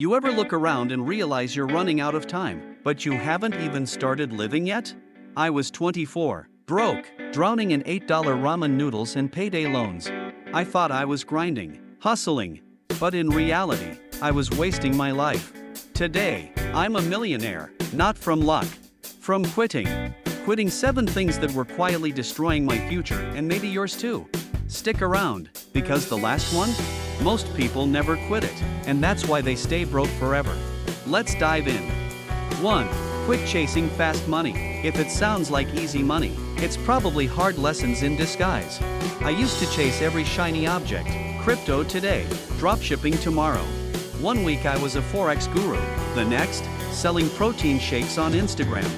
You ever look around and realize you're running out of time, but you haven't even started living yet? I was 24, broke, drowning in $8 ramen noodles and payday loans. I thought I was grinding, hustling, but in reality, I was wasting my life. Today, I'm a millionaire, not from luck, from quitting. Quitting 7 things that were quietly destroying my future and maybe yours too. Stick around, because the last one? Most people never quit it, and that's why they stay broke forever. Let's dive in. 1. Quit chasing fast money. If it sounds like easy money, it's probably hard lessons in disguise. I used to chase every shiny object. Crypto today, dropshipping tomorrow. One week I was a Forex guru, the next, selling protein shakes on Instagram.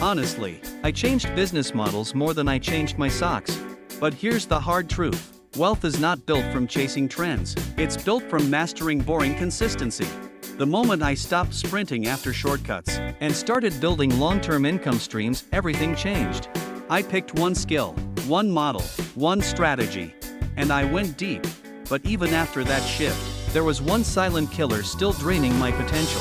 Honestly, I changed business models more than I changed my socks. But here's the hard truth. Wealth is not built from chasing trends, it's built from mastering boring consistency. The moment I stopped sprinting after shortcuts and started building long-term income streams, everything changed. I picked one skill, one model, one strategy, and I went deep. But even after that shift, there was one silent killer still draining my potential.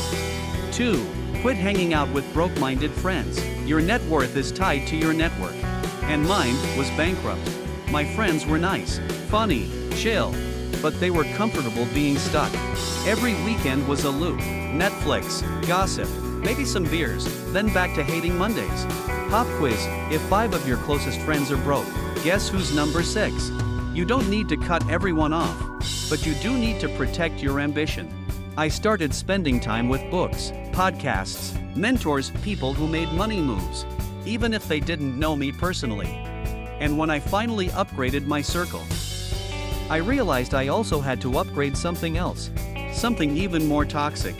2. Quit hanging out with broke-minded friends. Your net worth is tied to your network. And mine was bankrupt. My friends were nice, funny, chill, but they were comfortable being stuck. Every weekend was a loop. Netflix, gossip, maybe some beers, then back to hating Mondays. Pop quiz, if 5 of your closest friends are broke, guess who's number 6? You don't need to cut everyone off, but you do need to protect your ambition. I started spending time with books, podcasts, mentors, people who made money moves, even if they didn't know me personally. And when I finally upgraded my circle, I realized I also had to upgrade something else, something even more toxic.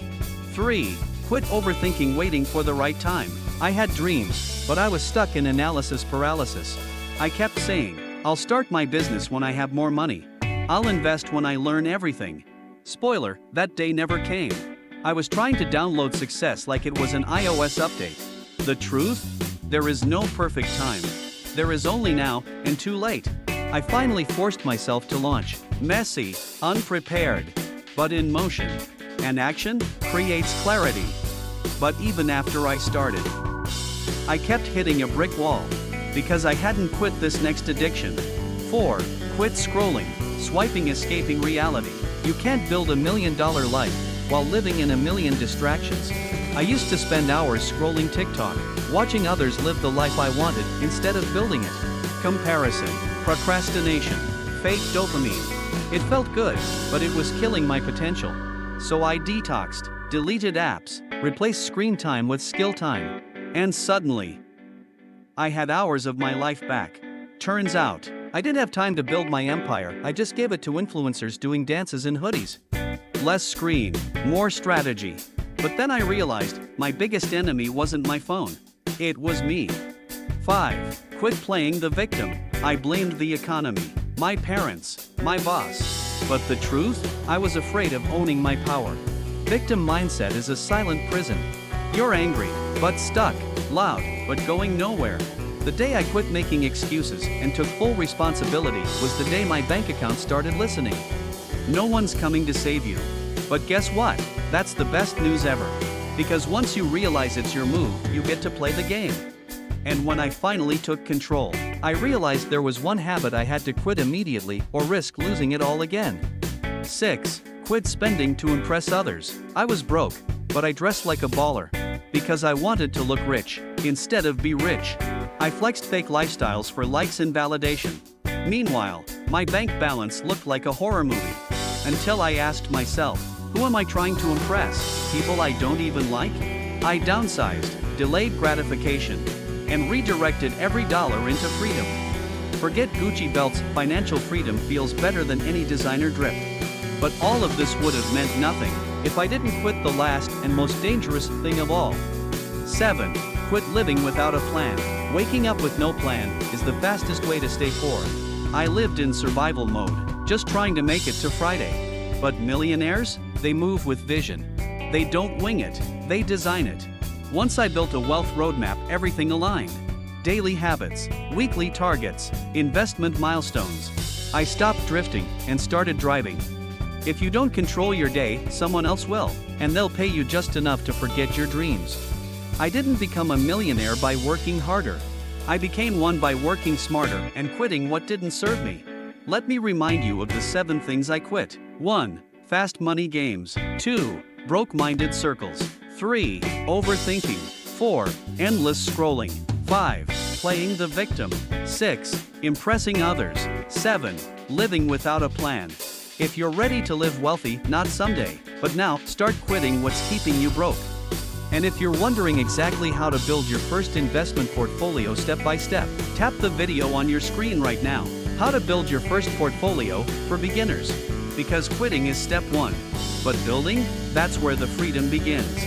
3. Quit overthinking waiting for the right time. I had dreams, but I was stuck in analysis paralysis. I kept saying, I'll start my business when I have more money. I'll invest when I learn everything. Spoiler, that day never came. I was trying to download success like it was an iOS update. The truth? There is no perfect time. There is only now, and too late. I finally forced myself to launch. Messy, unprepared, but in motion. And action creates clarity. But even after I started, I kept hitting a brick wall, because I hadn't quit this next addiction. 4. Quit scrolling, swiping, escaping reality. You can't build $1 million life while living in a million distractions. I used to spend hours scrolling TikTok, watching others live the life I wanted instead of building it. Comparison, procrastination, fake dopamine. It felt good, but it was killing my potential. So I detoxed, deleted apps, replaced screen time with skill time. And suddenly, I had hours of my life back. Turns out, I didn't have time to build my empire, I just gave it to influencers doing dances in hoodies. Less screen, more strategy. But then I realized, my biggest enemy wasn't my phone. It was me. 5. Quit playing the victim. I blamed the economy, my parents, my boss. But the truth? I was afraid of owning my power. Victim mindset is a silent prison. You're angry, but stuck, loud, but going nowhere. The day I quit making excuses and took full responsibility was the day my bank account started listening. No one's coming to save you. But guess what? That's the best news ever. Because once you realize it's your move, you get to play the game. And when I finally took control, I realized there was one habit I had to quit immediately or risk losing it all again. 6. Quit spending to impress others. I was broke, but I dressed like a baller. Because I wanted to look rich, instead of be rich. I flexed fake lifestyles for likes and validation. Meanwhile, my bank balance looked like a horror movie. Until I asked myself, who am I trying to impress? People I don't even like? I downsized, delayed gratification, and redirected every dollar into freedom. Forget Gucci belts, financial freedom feels better than any designer drip. But all of this would have meant nothing if I didn't quit the last and most dangerous thing of all. 7. Quit living without a plan. Waking up with no plan is the fastest way to stay poor. I lived in survival mode, just trying to make it to Friday. But millionaires? They move with vision. They don't wing it, they design it. Once I built a wealth roadmap, everything aligned. Daily habits, weekly targets, investment milestones. I stopped drifting and started driving. If you don't control your day, someone else will, and they'll pay you just enough to forget your dreams. I didn't become a millionaire by working harder. I became one by working smarter and quitting what didn't serve me. Let me remind you of the 7 things I quit. 1. Fast money games. 2. Broke-minded circles. 3. Overthinking. 4. Endless scrolling. 5. Playing the victim. 6. Impressing others. 7. Living without a plan. If you're ready to live wealthy, not someday, but now, start quitting what's keeping you broke. And if you're wondering exactly how to build your first investment portfolio step by step, tap the video on your screen right now. How to build your first portfolio for beginners. Because quitting is step 1. But building, that's where the freedom begins.